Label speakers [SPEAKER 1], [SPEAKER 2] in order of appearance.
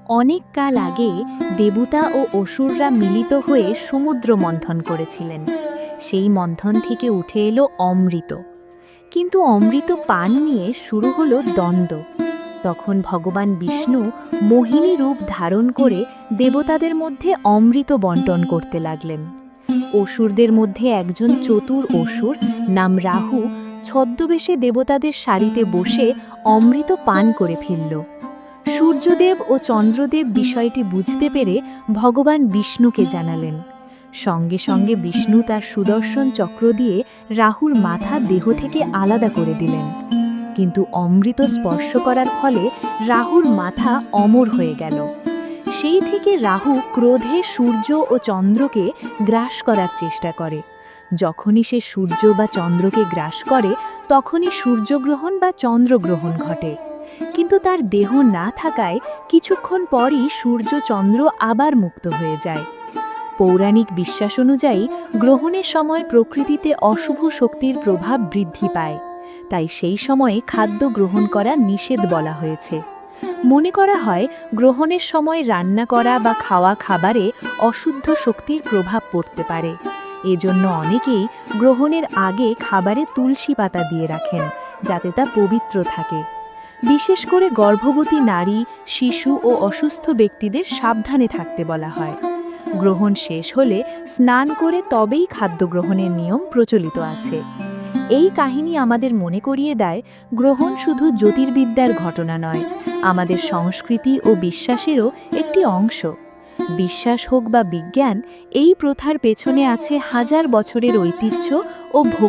[SPEAKER 1] অনেক কাল আগে দেবতা ও অসুররা মিলিত হয়ে সমুদ্র মন্থন করেছিলেন। সেই মন্থন থেকে উঠে এলো অমৃত। কিন্তু অমৃত পান নিয়ে শুরু হলো দ্বন্দ্ব। তখন ভগবান বিষ্ণু মোহিনী রূপ ধারণ করে দেবতাদের মধ্যে অমৃত বন্টন করতে লাগলেন। অসুরদের মধ্যে একজন চতুর অসুর নাম রাহু ছদ্মবেশে দেবতাদের সারিতে বসে অমৃত পান করে ফেলল। সূর্যদেব ও চন্দ্রদেব বিষয়টি বুঝতে পেরে ভগবান বিষ্ণুকে জানালেন। সঙ্গে সঙ্গে বিষ্ণু তার সুদর্শন চক্র দিয়ে রাহুর মাথা দেহ থেকে আলাদা করে দিলেন। কিন্তু অমৃত স্পর্শ করার ফলে রাহুর মাথা অমর হয়ে গেল। সেই থেকে রাহু ক্রোধে সূর্য ও চন্দ্রকে গ্রাস করার চেষ্টা করে। যখনই সে সূর্য বা চন্দ্রকে গ্রাস করে তখনই সূর্যগ্রহণ বা চন্দ্রগ্রহণ ঘটে। কিন্তু তার দেহ না থাকায় কিছুক্ষণ পরই সূর্য চন্দ্র আবার মুক্ত হয়ে যায়। পৌরাণিক বিশ্বাস অনুযায়ী গ্রহণের সময় প্রকৃতিতে অশুভ শক্তির প্রভাব বৃদ্ধি পায়, তাই সেই সময়ে খাদ্য গ্রহণ করা নিষেধ বলা হয়েছে। মনে করা হয় গ্রহণের সময় রান্না করা বা খাওয়া খাবারে অশুদ্ধ শক্তির প্রভাব পড়তে পারে। এজন্য অনেকেই গ্রহণের আগে খাবারে তুলসী পাতা দিয়ে রাখেন, যাতে তা পবিত্র থাকে। বিশেষ করে গর্ভবতী নারী, শিশু ও অসুস্থ ব্যক্তিদের সাবধানে থাকতে বলা হয়। গ্রহণ শেষ হলে স্নান করে তবেই খাদ্য গ্রহণের নিয়ম প্রচলিত আছে। এই কাহিনী আমাদের মনে করিয়ে দেয়, গ্রহণ শুধু জ্যোতির্বিদ্যার ঘটনা নয়, আমাদের সংস্কৃতি ও বিশ্বাসেরও একটি অংশ। বিশ্বাস হোক বা বিজ্ঞান, এই প্রথার পেছনে আছে হাজার বছরের ঐতিহ্য ও ভক্তি।